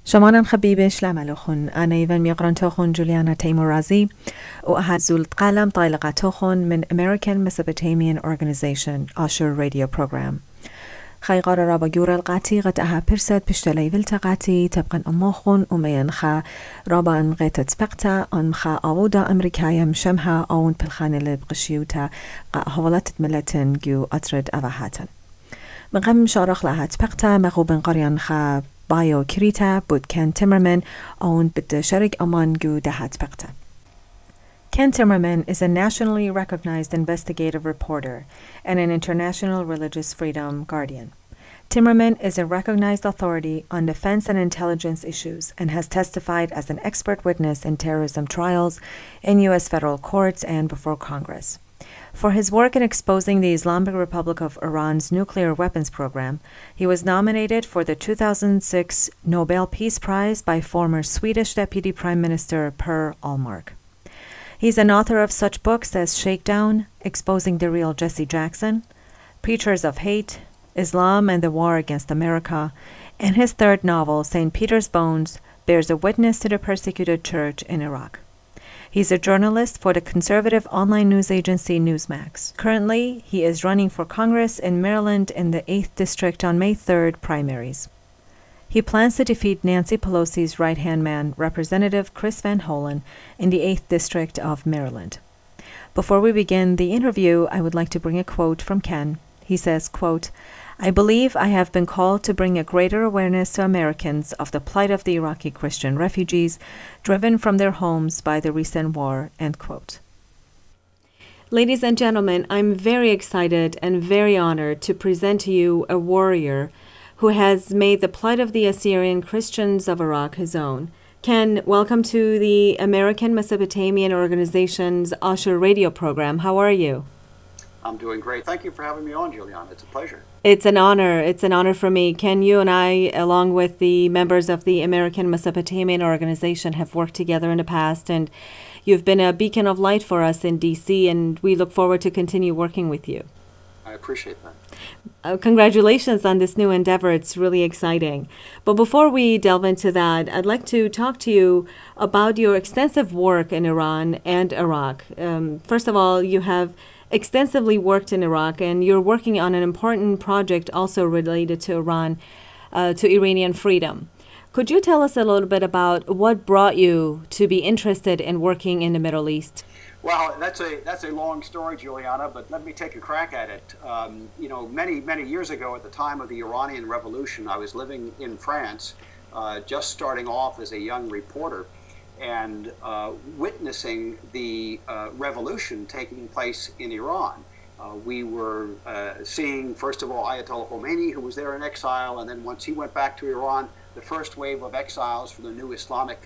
شمانن خبيبة شلاملوخن أنا إيفن ميقرنتوخن جوليانا تيمورازي وأحد زولت قلم طايلقاتوخن من American Mesopotamian Organization Ashur Radio Program خيقار رابا جورا القاتي غتاها برسد بشتلي فلتقاتي تبقن أموخن ومينخا رابا انغيتا تبقتا انخا أودا أمريكايا مشمها أون بالخانة لبقشيوتا هولات ملتن جو أترد أفاهاتن من غم شارخ لها تبقتا مغوبن قريان خا بايو كريتا بود كان تيمرمان أون بد شرق أمان جو دهات بقتا. Ken Timmerman is a nationally recognized investigative reporter and an international religious freedom guardian. Timmerman is a recognized authority on defense and intelligence issues and has testified as an expert witness in terrorism trials in U.S. federal courts and before Congress. For his work in exposing the Islamic Republic of Iran's nuclear weapons program, he was nominated for the 2006 Nobel Peace Prize by former Swedish Deputy Prime Minister Per Ahlmark. He's an author of such books as Shakedown, Exposing the Real Jesse Jackson, Preachers of Hate, Islam and the War Against America, and his third novel, St. Peter's Bones, bears a witness to the persecuted church in Iraq. He's a journalist for the conservative online news agency Newsmax. Currently, he is running for Congress in Maryland in the 8th District on May 3rd primaries. He plans to defeat Nancy Pelosi's right-hand man, Representative Chris Van Hollen, in the 8th District of Maryland. Before we begin the interview, I would like to bring a quote from Ken. He says, quote, "I believe I have been called to bring a greater awareness to Americans of the plight of the Iraqi Christian refugees driven from their homes by the recent war," end quote. Ladies and gentlemen, I'm very excited and very honored to present to you a warrior who has made the plight of the Assyrian Christians of Iraq his own. Ken, welcome to the American Mesopotamian Organization's Ashur Radio program. How are you? I'm doing great. Thank you for having me on, Juliana. It's a pleasure. It's an honor. It's an honor for me. Ken, you and I, along with the members of the American Mesopotamian Organization, have worked together in the past, and you've been a beacon of light for us in D.C., and we look forward to continue working with you. I appreciate that. Congratulations on this new endeavor. It's really exciting. But before we delve into that, I'd like to talk to you about your extensive work in Iran and Iraq. First of all, you have extensively worked in Iraq, and you're working on an important project also related to Iran, to Iranian freedom. Could you tell us a little bit about what brought you to be interested in working in the Middle East? Well, that's a long story, Juliana, but let me take a crack at it. Many years ago, at the time of the Iranian Revolution, I was living in France, just starting off as a young reporter, and witnessing the revolution taking place in Iran. We were seeing, first of all, Ayatollah Khomeini, who was there in exile, and then once he went back to Iran, the first wave of exiles from the new Islamic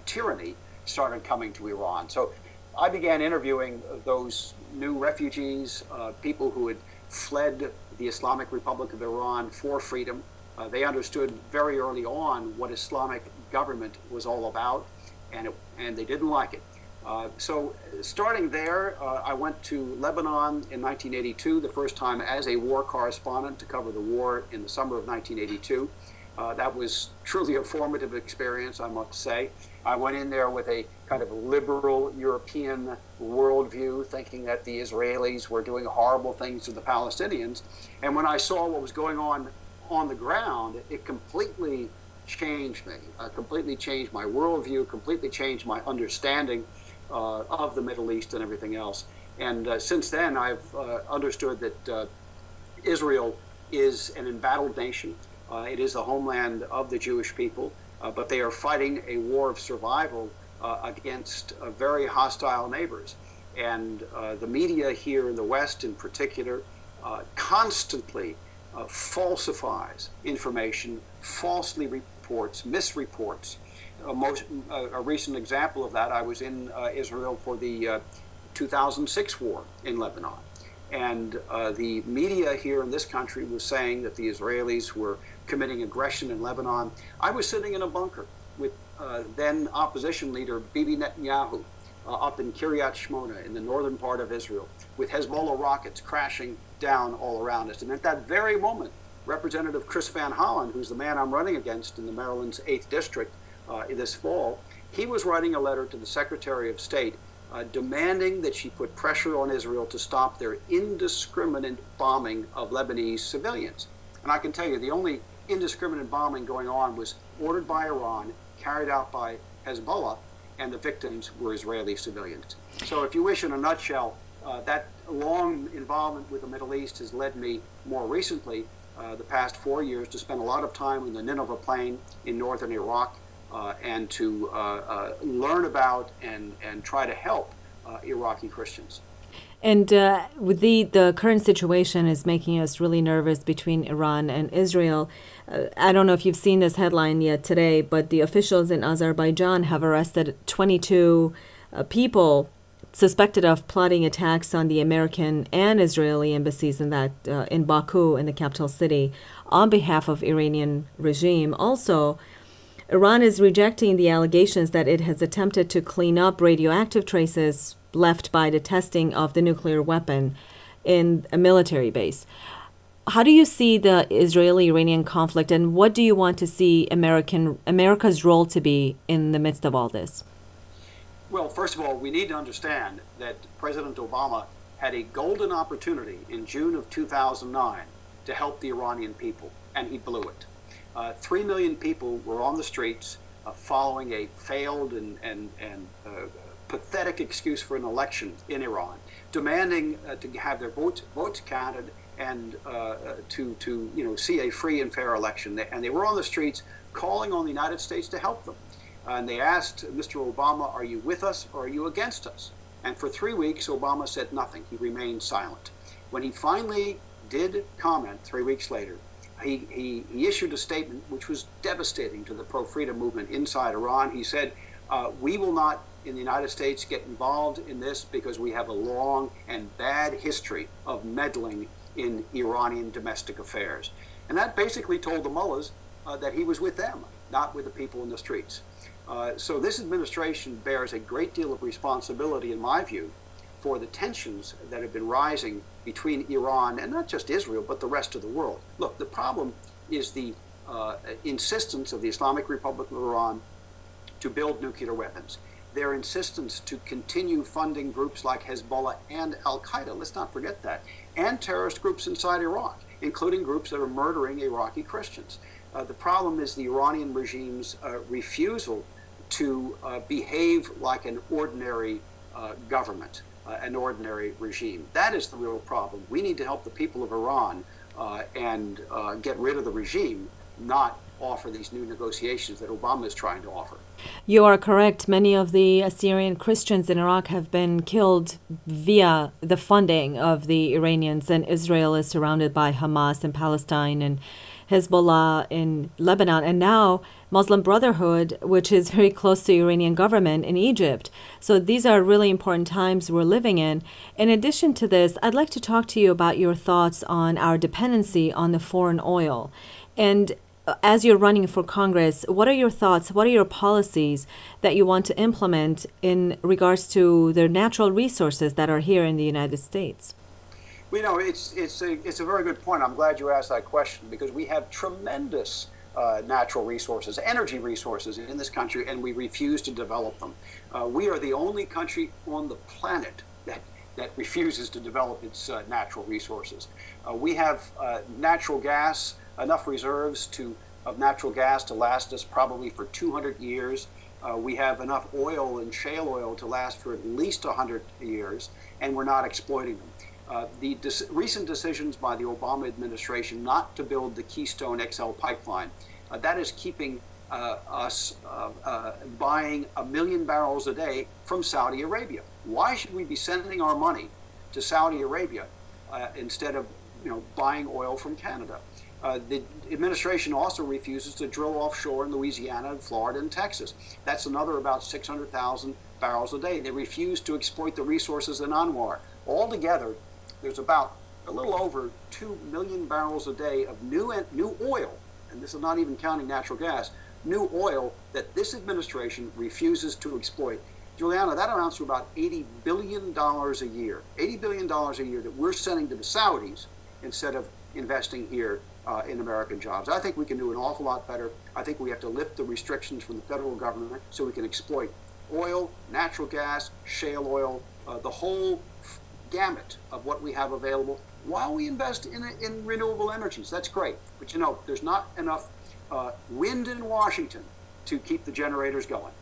tyranny started coming to Iran. So I began interviewing those new refugees, people who had fled the Islamic Republic of Iran for freedom. They understood very early on what Islamic government was all about, and they didn't like it. So starting there, I went to Lebanon in 1982, the first time as a war correspondent to cover the war in the summer of 1982. That was truly a formative experience, I must say. I went in there with a kind of liberal European worldview, thinking that the Israelis were doing horrible things to the Palestinians. And when I saw what was going on the ground, it completely changed me, completely changed my worldview, completely changed my understanding of the Middle East and everything else. And since then, I've understood that Israel is an embattled nation. It is the homeland of the Jewish people, but they are fighting a war of survival against very hostile neighbors. And the media here in the West in particular constantly falsifies information, falsely reports, misreports. A recent example of that, I was in Israel for the 2006 war in Lebanon. And the media here in this country was saying that the Israelis were committing aggression in Lebanon. I was sitting in a bunker with then opposition leader Bibi Netanyahu up in Kiryat Shmona in the northern part of Israel, with Hezbollah rockets crashing down all around us. And at that very moment, Representative Chris Van Hollen, who's the man I'm running against in the Maryland's 8th District this fall, he was writing a letter to the Secretary of State demanding that she put pressure on Israel to stop their indiscriminate bombing of Lebanese civilians. And I can tell you, the only indiscriminate bombing going on was ordered by Iran, carried out by Hezbollah, and the victims were Israeli civilians. So if you wish, in a nutshell, that long involvement with the Middle East has led me more recently, the past 4 years, to spend a lot of time in the Nineveh Plain in northern Iraq, and to learn about and try to help Iraqi Christians. And with the current situation is making us really nervous between Iran and Israel. I don't know if you've seen this headline yet today, but the officials in Azerbaijan have arrested 22 people suspected of plotting attacks on the American and Israeli embassies in Baku, in the capital city, on behalf of Iranian regime. Also, Iran is rejecting the allegations that it has attempted to clean up radioactive traces left by the testing of the nuclear weapon in a military base. How do you see the Israeli-Iranian conflict, and what do you want to see America's role to be in the midst of all this? Well, first of all, we need to understand that President Obama had a golden opportunity in June of 2009 to help the Iranian people, and he blew it. 3 million people were on the streets following a failed and pathetic excuse for an election in Iran, demanding to have their votes counted and to see a free and fair election. And they were on the streets calling on the United States to help them. And they asked Mr. Obama, "Are you with us or are you against us?" And for 3 weeks, Obama said nothing. He remained silent. When he finally did comment 3 weeks later, he issued a statement which was devastating to the pro-freedom movement inside Iran. He said, "We will not, in the United States, get involved in this because we have a long and bad history of meddling in Iranian domestic affairs." And that basically told the mullahs that he was with them, not with the people in the streets. So this administration bears a great deal of responsibility, in my view, for the tensions that have been rising between Iran and not just Israel, but the rest of the world. Look, the problem is the insistence of the Islamic Republic of Iran to build nuclear weapons. Their insistence to continue funding groups like Hezbollah and Al-Qaeda, let's not forget that, and terrorist groups inside Iraq, including groups that are murdering Iraqi Christians. The problem is the Iranian regime's refusal to behave like an ordinary government, an ordinary regime. That is the real problem. We need to help the people of Iran and get rid of the regime, not offer these new negotiations that Obama is trying to offer. You are correct. Many of the Assyrian Christians in Iraq have been killed via the funding of the Iranians, and Israel is surrounded by Hamas in Palestine and Hezbollah in Lebanon, and now Muslim Brotherhood, which is very close to the Iranian government in Egypt. So these are really important times we're living in. In addition to this, I'd like to talk to you about your thoughts on our dependency on the foreign oil. And as you're running for Congress, what are your thoughts? What are your policies that you want to implement in regards to the natural resources that are here in the United States? Well, it's a very good point. I'm glad you asked that question, because we have tremendous natural resources, energy resources in this country, and we refuse to develop them. We are the only country on the planet that refuses to develop its natural resources. We have natural gas, enough reserves of natural gas to last us probably for 200 years. We have enough oil and shale oil to last for at least 100 years, and we're not exploiting them. The recent decisions by the Obama administration not to build the Keystone XL pipeline, that is keeping us buying 1 million barrels a day from Saudi Arabia. Why should we be sending our money to Saudi Arabia instead of buying oil from Canada? The administration also refuses to drill offshore in Louisiana and Florida and Texas. That's another about 600,000 barrels a day. They refuse to exploit the resources in Anwar. Altogether, there's about a little over 2 million barrels a day of new oil, and this is not even counting natural gas, new oil that this administration refuses to exploit. Juliana, that amounts to about $80 billion a year. $80 billion a year that we're sending to the Saudis instead of investing here in American jobs. I think we can do an awful lot better. I think we have to lift the restrictions from the federal government so we can exploit oil, natural gas, shale oil, the whole gamut of what we have available while we invest in renewable energies. That's great. But you know, there's not enough wind in Washington to keep the generators going.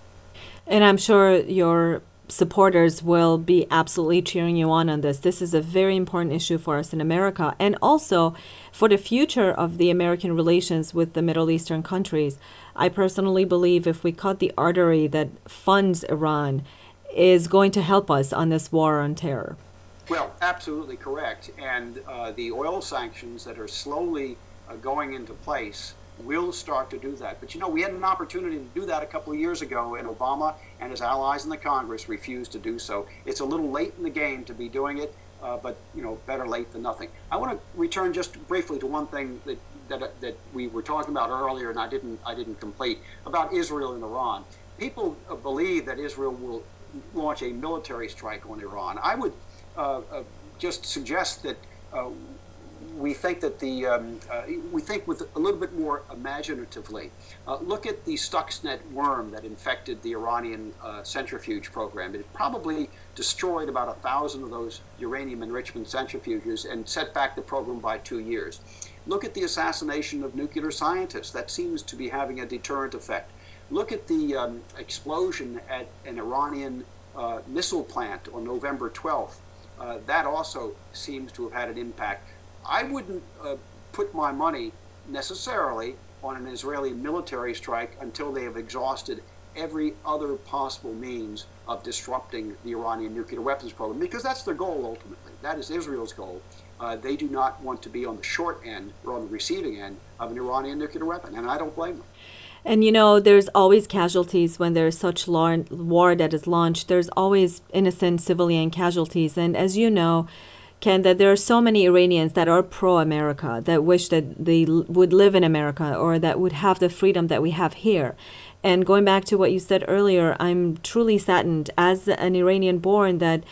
And I'm sure your supporters will be absolutely cheering you on this. This is a very important issue for us in America, and also for the future of the American relations with the Middle Eastern countries. I personally believe if we cut the artery that funds Iran is going to help us on this war on terror. Well, absolutely correct. And the oil sanctions that are slowly going into place will start to do that. But you know, we had an opportunity to do that a couple of years ago, and Obama and his allies in the Congress refused to do so. It's a little late in the game to be doing it, but you know, better late than nothing. I want to return just briefly to one thing that we were talking about earlier, and I didn't complete, about Israel and Iran. People believe that Israel will launch a military strike on Iran. I would just suggest that we think that we think with a little bit more imaginatively. Look at the Stuxnet worm that infected the Iranian centrifuge program. It probably destroyed about 1,000 of those uranium enrichment centrifuges and set back the program by 2 years. Look at the assassination of nuclear scientists. That seems to be having a deterrent effect. Look at the explosion at an Iranian missile plant on November 12th. That also seems to have had an impact. I wouldn't put my money necessarily on an Israeli military strike until they have exhausted every other possible means of disrupting the Iranian nuclear weapons program, because that's their goal ultimately. That is Israel's goal. They do not want to be on the short end or on the receiving end of an Iranian nuclear weapon, and I don't blame them. And you know, there's always casualties when there's such war that is launched. There's always innocent civilian casualties. And as you know, Ken, that there are so many Iranians that are pro-America, that wish that they would live in America or that would have the freedom that we have here. And going back to what you said earlier, I'm truly saddened as an Iranian born that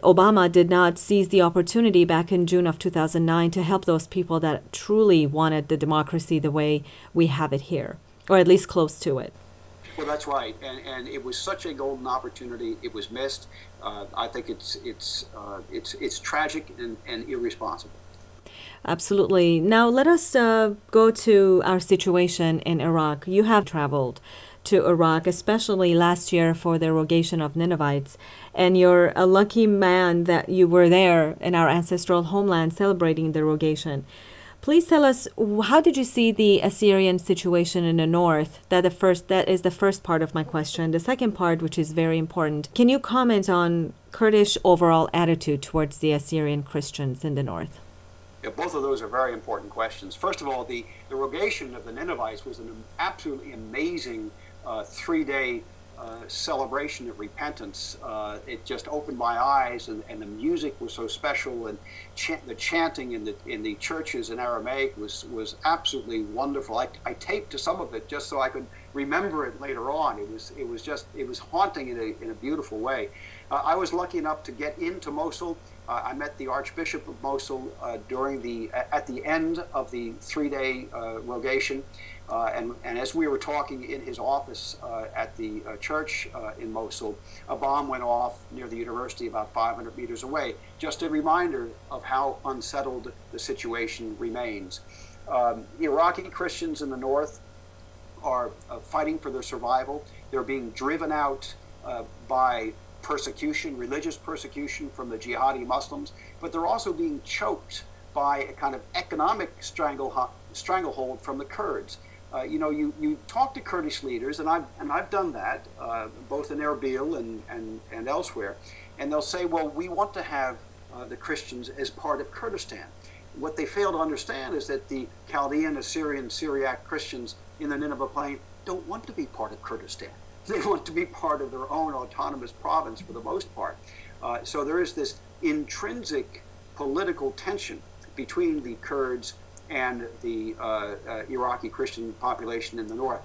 Obama did not seize the opportunity back in June of 2009 to help those people that truly wanted the democracy the way we have it here, or at least close to it. Well, that's right, and it was such a golden opportunity. It was missed. I think it's tragic and irresponsible. Absolutely. Now let us go to our situation in Iraq. You have traveled to Iraq, especially last year for the rogation of Ninevites, and you're a lucky man that you were there in our ancestral homeland celebrating the rogation. Please tell us, how did you see the Assyrian situation in the north? That is the first part of my question. The second part, which is very important, can you comment on Kurdish overall attitude towards the Assyrian Christians in the north? Yeah, both of those are very important questions. First of all, the rogation of the Ninevites was an absolutely amazing 3-day celebration of repentance. It just opened my eyes, and the music was so special, and the chanting in the churches in Aramaic was absolutely wonderful. I taped some of it just so I could remember it later on. It was haunting in a beautiful way. I was lucky enough to get into Mosul. I met the Archbishop of Mosul at the end of the 3-day rogation. And as we were talking in his office at the church in Mosul, a bomb went off near the university about 500 meters away. Just a reminder of how unsettled the situation remains. Iraqi Christians in the north are fighting for their survival. They're being driven out by persecution, religious persecution from the jihadi Muslims, but they're also being choked by a kind of economic stranglehold from the Kurds. You talk to Kurdish leaders, and I've done that both in Erbil and elsewhere, and they'll say, well, we want to have the Christians as part of Kurdistan. What they fail to understand is that the Chaldean, Assyrian, Syriac Christians in the Nineveh Plain don't want to be part of Kurdistan. They want to be part of their own autonomous province for the most part. So there is this intrinsic political tension between the Kurds and the Iraqi Christian population in the north.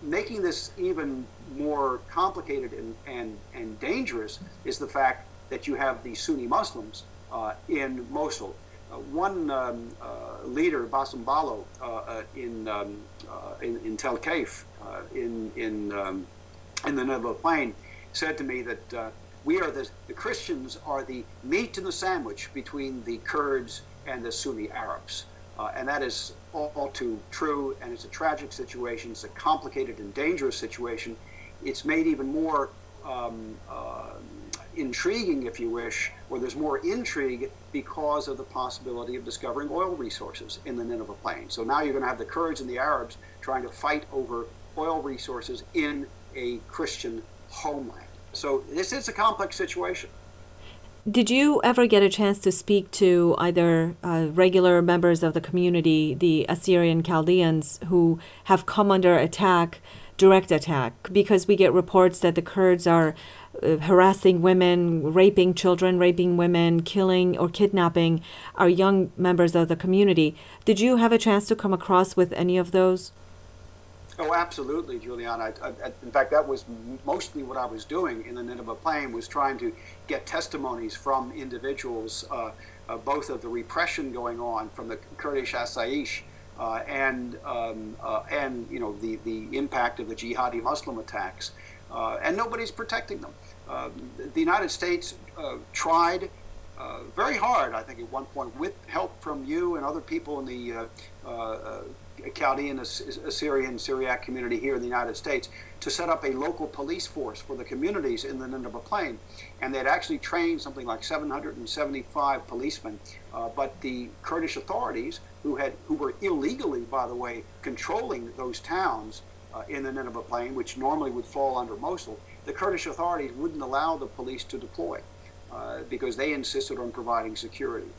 Making this even more complicated and dangerous is the fact that you have the Sunni Muslims in Mosul. one leader, Bassem Balo, in Tel Kaif, in the Nineveh Plain, said to me that we are the Christians are the meat in the sandwich between the Kurds and the Sunni Arabs. And that is all too true, and it's a tragic situation. It's a complicated and dangerous situation. It's made even more intriguing, if you wish, or there's more intrigue because of the possibility of discovering oil resources in the Nineveh Plain. So now you're going to have the Kurds and the Arabs trying to fight over oil resources in a Christian homeland. So this is a complex situation. Did you ever get a chance to speak to either regular members of the community, the Assyrian Chaldeans, who have come under attack, direct attack? Because we get reports that the Kurds are harassing women, raping children, raping women, killing or kidnapping our young members of the community. Did you have a chance to come across with any of those? Oh, absolutely, Juliana. In fact, that was mostly what I was doing in the Nineveh Plain, was trying to get testimonies from individuals, both of the repression going on from the Kurdish Asayish and the impact of the jihadi Muslim attacks. And nobody's protecting them. The United States tried very hard, I think, at one point, with help from you and other people in the Chaldean, Assyrian, Syriac community here in the United States, to set up a local police force for the communities in the Nineveh Plain. And they'd actually trained something like 775 policemen. But the Kurdish authorities, who were illegally, by the way, controlling those towns in the Nineveh Plain, which normally would fall under Mosul, the Kurdish authorities wouldn't allow the police to deploy because they insisted on providing security.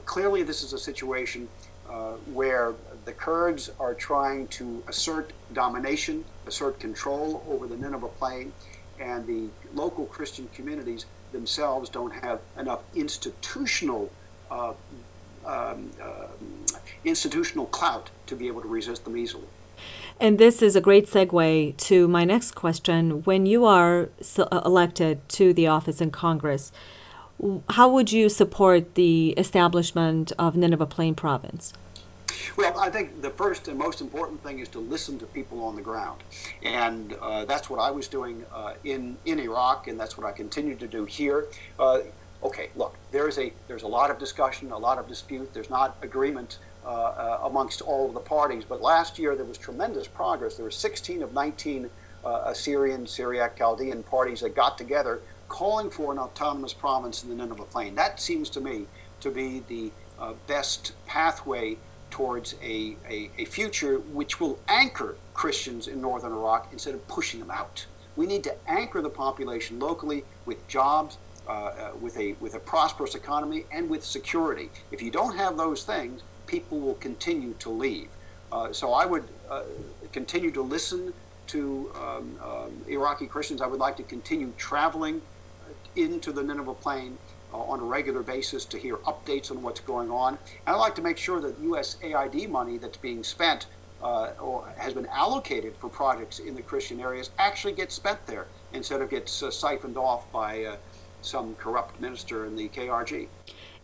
Clearly, this is a situation where the Kurds are trying to assert domination, assert control over the Nineveh Plain, and the local Christian communities themselves don't have enough institutional clout to be able to resist them easily. And this is a great segue to my next question. When you are elected to the office in Congress, how would you support the establishment of Nineveh Plain Province? Well, I think the first and most important thing is to listen to people on the ground. And that's what I was doing in Iraq, and that's what I continue to do here. Okay, look, there's a lot of discussion, a lot of dispute. There's not agreement amongst all of the parties. But last year, there was tremendous progress. There were 16 of 19 Assyrian, Syriac, Chaldean parties that got together calling for an autonomous province in the Nineveh Plain. That seems to me to be the best pathway towards a future which will anchor Christians in northern Iraq instead of pushing them out. We need to anchor the population locally with jobs, with a prosperous economy, and with security. If you don't have those things, people will continue to leave. So I would continue to listen to Iraqi Christians. I would like to continue traveling into the Nineveh Plain on a regular basis to hear updates on what's going on. And I'd like to make sure that USAID money that's being spent or has been allocated for projects in the Christian areas actually gets spent there instead of gets siphoned off by some corrupt minister in the KRG.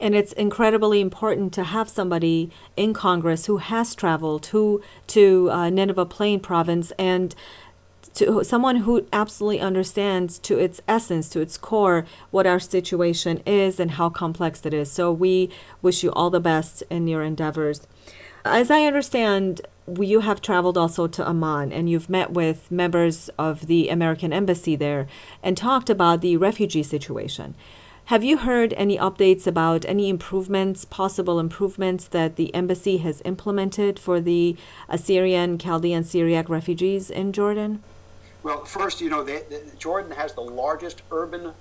And it's incredibly important to have somebody in Congress who has traveled to Nineveh Plain Province, and to someone who absolutely understands to its essence, to its core, what our situation is and how complex it is. So we wish you all the best in your endeavors. As I understand, you have traveled also to Amman, and you've met with members of the American embassy there and talked about the refugee situation. Have you heard any updates about any improvements, possible improvements that the embassy has implemented for the Assyrian, Chaldean, Syriac refugees in Jordan? Well, first, Jordan has the largest urban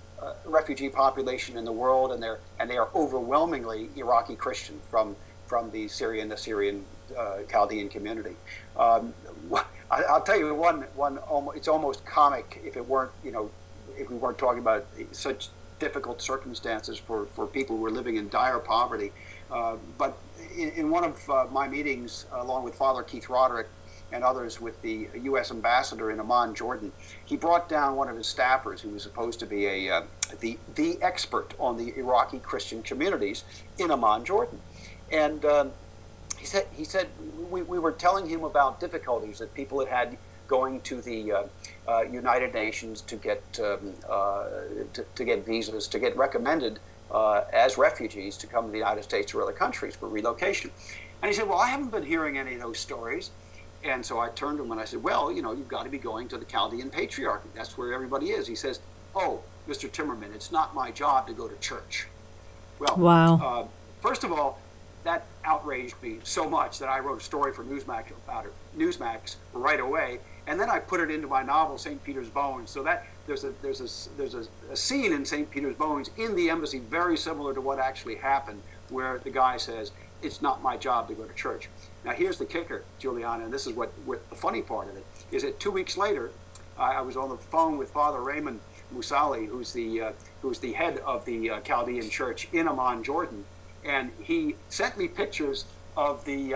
refugee population in the world, and they are overwhelmingly Iraqi Christian from the Syrian, Assyrian, Chaldean community. I'll tell you one. It's almost comic if it weren't, if we weren't talking about such difficult circumstances for people who are living in dire poverty. But in one of my meetings, along with Father Keith Roderick and others with the U.S. ambassador in Amman, Jordan, he brought down one of his staffers who was supposed to be the expert on the Iraqi Christian communities in Amman, Jordan. And he said we were telling him about difficulties that people had had going to the United Nations to get visas, to get recommended as refugees to come to the United States or other countries for relocation. And he said, well, I haven't been hearing any of those stories. And so I turned to him and I said, well, you've got to be going to the Chaldean Patriarchy. That's where everybody is. He says, oh, Mr. Timmerman, it's not my job to go to church. Well, wow. First of all, that outraged me so much that I wrote a story for Newsmax about it, Newsmax right away, and then I put it into my novel St. Peter's Bones. So that there's a scene in St. Peter's Bones in the embassy very similar to what actually happened, where the guy says, "It's not my job to go to church." Now here's the kicker, Juliana, and this is what the funny part of it is that 2 weeks later, I was on the phone with Father Raymond Musali, who's the head of the Chaldean Church in Amman, Jordan. And he sent me pictures of the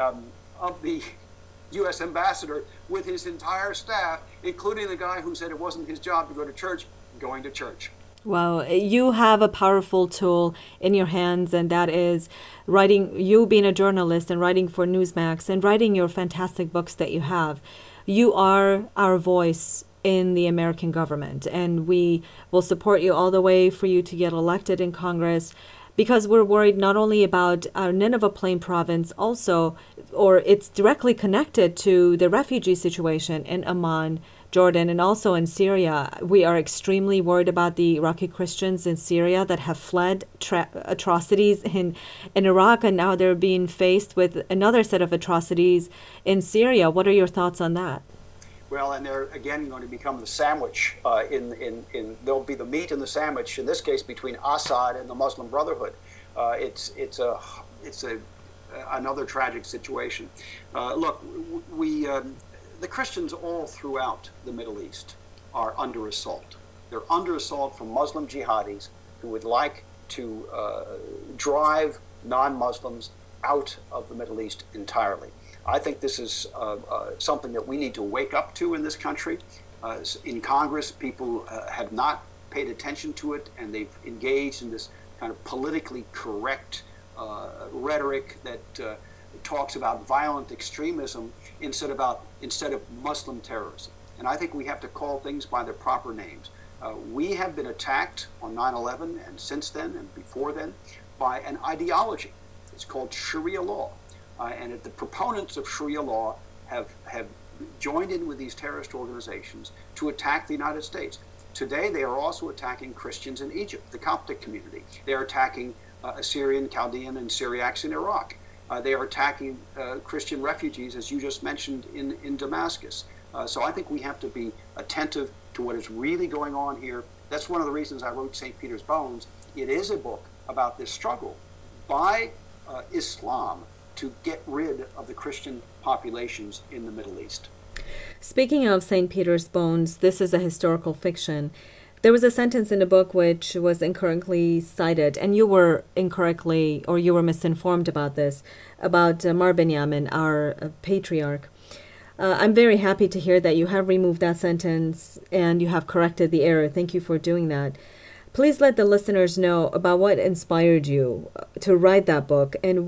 U.S. ambassador with his entire staff, including the guy who said it wasn't his job to go to church, going to church. Wow, you have a powerful tool in your hands, and that is writing, you being a journalist and writing for Newsmax and writing your fantastic books that you have. You are our voice in the American government, and we will support you all the way for you to get elected in Congress, because we're worried not only about our Nineveh Plain province also, or it's directly connected to the refugee situation in Amman, Jordan, and also in Syria. We are extremely worried about the Iraqi Christians in Syria that have fled atrocities in Iraq, and now they're being faced with another set of atrocities in Syria. What are your thoughts on that? Well, and they're again going to become the sandwich. There'll be the meat in the sandwich. In this case, between Assad and the Muslim Brotherhood, it's another tragic situation. Look, the Christians all throughout the Middle East are under assault. They're under assault from Muslim jihadis who would like to drive non-Muslims out of the Middle East entirely. I think this is something that we need to wake up to in this country. In Congress, people have not paid attention to it, and they've engaged in this kind of politically correct rhetoric that talks about violent extremism instead of Muslim terrorism. And I think we have to call things by their proper names. We have been attacked on 9/11 and since then and before then by an ideology. It's called Sharia law. And the proponents of Sharia law have joined in with these terrorist organizations to attack the United States. Today, they are also attacking Christians in Egypt, the Coptic community. They are attacking Assyrian, Chaldean, and Syriacs in Iraq. They are attacking Christian refugees, as you just mentioned, in Damascus. So I think we have to be attentive to what is really going on here. That's one of the reasons I wrote St. Peter's Bones. It is a book about this struggle by Islam to get rid of the Christian populations in the Middle East. Speaking of St. Peter's Bones, this is a historical fiction. There was a sentence in the book which was incorrectly cited, and you were incorrectly, or you were misinformed about this, about Mar Binyamin, our patriarch. I'm very happy to hear that you have removed that sentence and you have corrected the error. Thank you for doing that. Please let the listeners know about what inspired you to write that book and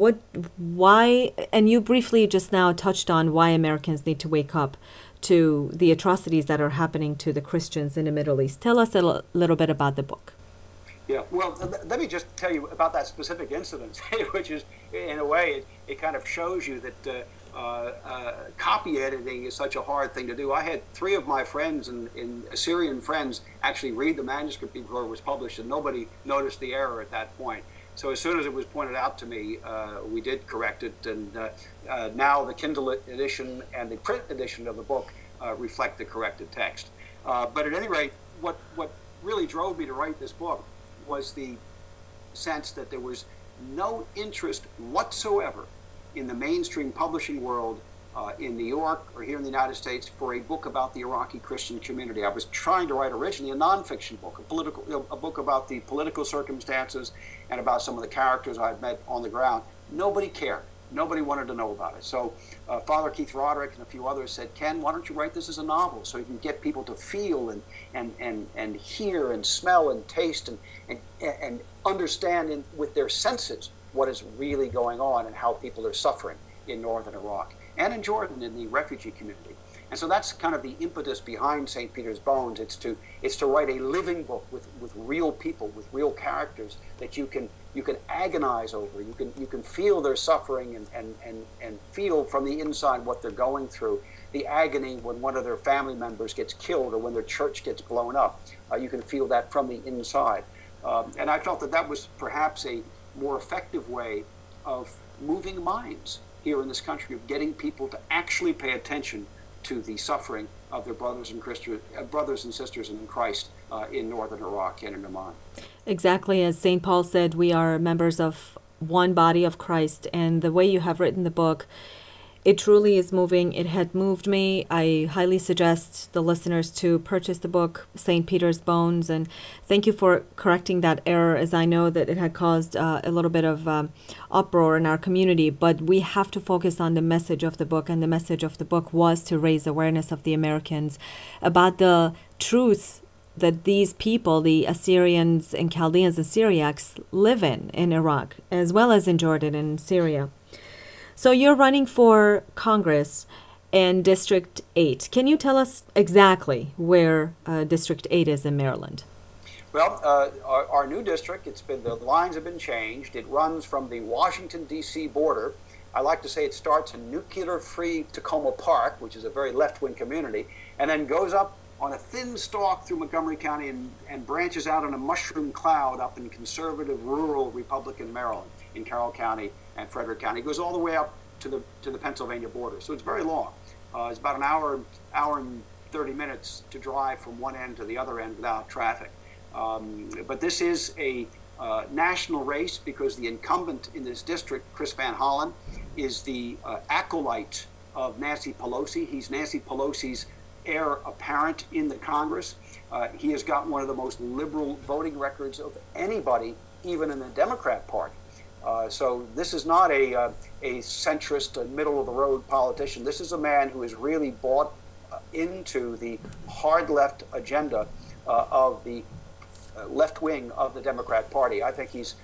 why, and you briefly just now touched on why Americans need to wake up to the atrocities that are happening to the Christians in the Middle East. Tell us a little bit about the book. Yeah, well, let me just tell you about that specific incident, which is, in a way, it kind of shows you that copy editing is such a hard thing to do. I had 3 of my friends and Assyrian friends actually read the manuscript before it was published, and nobody noticed the error at that point. So as soon as it was pointed out to me, we did correct it, and now the Kindle edition and the print edition of the book reflect the corrected text. But at any rate, what really drove me to write this book was the sense that there was no interest whatsoever in the mainstream publishing world in New York or here in the United States for a book about the Iraqi Christian community. I was trying to write originally a nonfiction book, a book about the political circumstances and about some of the characters I'd met on the ground. Nobody cared. Nobody wanted to know about it. So Father Keith Roderick and a few others said, Ken, why don't you write this as a novel so you can get people to feel and hear and smell and taste and understand with their senses what is really going on and how people are suffering in northern Iraq and in Jordan in the refugee community. And so that's kind of the impetus behind St. Peter's Bones. It's to write a living book with real people, with real characters that you can agonize over. You can feel their suffering and feel from the inside what they're going through. The agony when one of their family members gets killed or when their church gets blown up. You can feel that from the inside. And I felt that was perhaps a more effective way of moving minds here in this country, of getting people to actually pay attention to the suffering of their brothers and sisters in Christ in northern Iraq and in Oman. Exactly, as St. Paul said, we are members of one body of Christ, and the way you have written the book, it truly is moving. It had moved me. I highly suggest the listeners to purchase the book, St. Peter's Bones, and thank you for correcting that error, as I know that it had caused a little bit of uproar in our community, but we have to focus on the message of the book, and the message of the book was to raise awareness of the Americans about the truth that these people, the Assyrians and Chaldeans and Syriacs, live in Iraq, as well as in Jordan and Syria. So you're running for Congress in District 8. Can you tell us exactly where District 8 is in Maryland? Well, our new district, the lines have been changed. It runs from the Washington, D.C. border. I like to say it starts in nuclear-free Tacoma Park, which is a very left-wing community, and then goes up on a thin stalk through Montgomery County and branches out in a mushroom cloud up in conservative, rural Republican Maryland, in Carroll County and Frederick County. It goes all the way up to the Pennsylvania border. So it's very long. It's about an hour and 30 minutes to drive from one end to the other end without traffic. But this is a national race because the incumbent in this district, Chris Van Hollen, is the acolyte of Nancy Pelosi. He's Nancy Pelosi's heir apparent in the Congress. He has got one of the most liberal voting records of anybody, even in the Democrat Party. So this is not a centrist, middle-of-the-road politician. This is a man who has really bought into the hard left agenda of the left wing of the Democrat Party. I think he's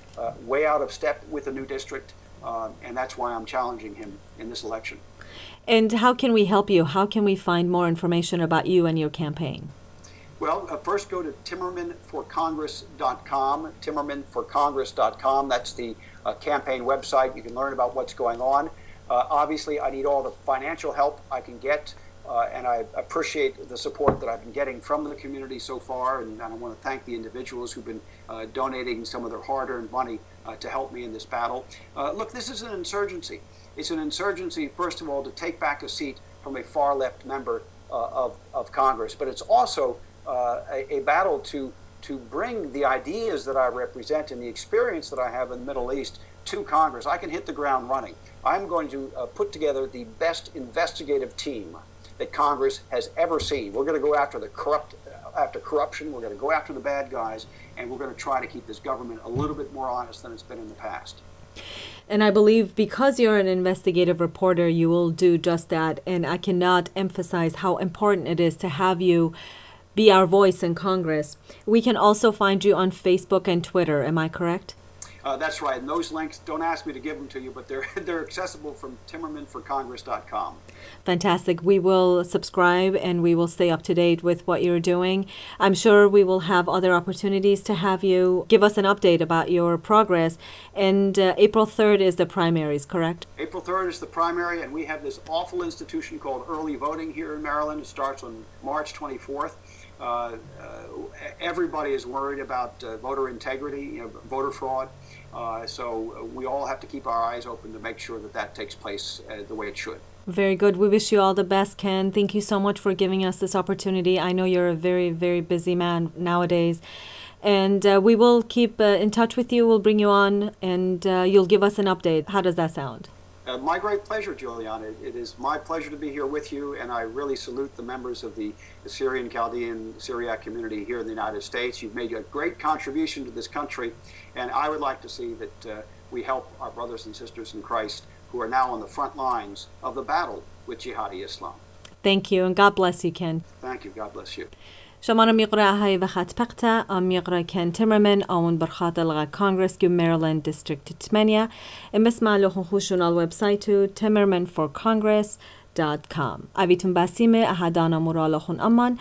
way out of step with the new district, and that's why I'm challenging him in this election. And how can we help you? How can we find more information about you and your campaign? Well, first go to timmermanforcongress.com, timmermanforcongress.com. That's the campaign website. You can learn about what's going on. Obviously, I need all the financial help I can get, and I appreciate the support that I've been getting from the community so far, and I want to thank the individuals who've been donating some of their hard-earned money to help me in this battle. Look, this is an insurgency. It's an insurgency, first of all, to take back a seat from a far-left member of Congress, but it's also a battle to bring the ideas that I represent and the experience that I have in the Middle East to Congress. I can hit the ground running. I'm going to put together the best investigative team that Congress has ever seen. We're going to go after corruption. We're going to go after the bad guys, and we're going to try to keep this government a little bit more honest than it's been in the past. And I believe because you're an investigative reporter, you will do just that. And I cannot emphasize how important it is to have you be our voice in Congress. We can also find you on Facebook and Twitter. Am I correct? That's right. And those links, don't ask me to give them to you, but they're accessible from timmermanforcongress.com. Fantastic. We will subscribe and we will stay up to date with what you're doing. I'm sure we will have other opportunities to have you give us an update about your progress. And April 3rd is the primaries, correct? April 3rd is the primary, and we have this awful institution called early voting here in Maryland. It starts on March 24th. Everybody is worried about voter integrity, voter fraud. So we all have to keep our eyes open to make sure that takes place the way it should. Very good. We wish you all the best, Ken. Thank you so much for giving us this opportunity. I know you're a very, very busy man nowadays. And we will keep in touch with you. We'll bring you on and you'll give us an update. How does that sound? My great pleasure, Juliana. It is my pleasure to be here with you, and I really salute the members of the Assyrian, Chaldean, Syriac community here in the United States. You've made a great contribution to this country, and I would like to see that we help our brothers and sisters in Christ who are now on the front lines of the battle with jihadi Islam. Thank you and God bless you, Ken. Thank you. God bless you. شما رو میقرأ هاي وخات بقتا میقرأ كان تيمرمان أون برخات الغا كونغرس جو ميريلاند ديستريكت 8 امسمع لكم خوشون على الويب سايتو timmermanforcongress.com أبيتم باسيمة أحدانا مرالخون أمان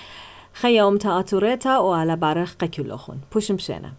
خيام تأتوريتا وعلى بارخ قكيلوخون بوشم شينا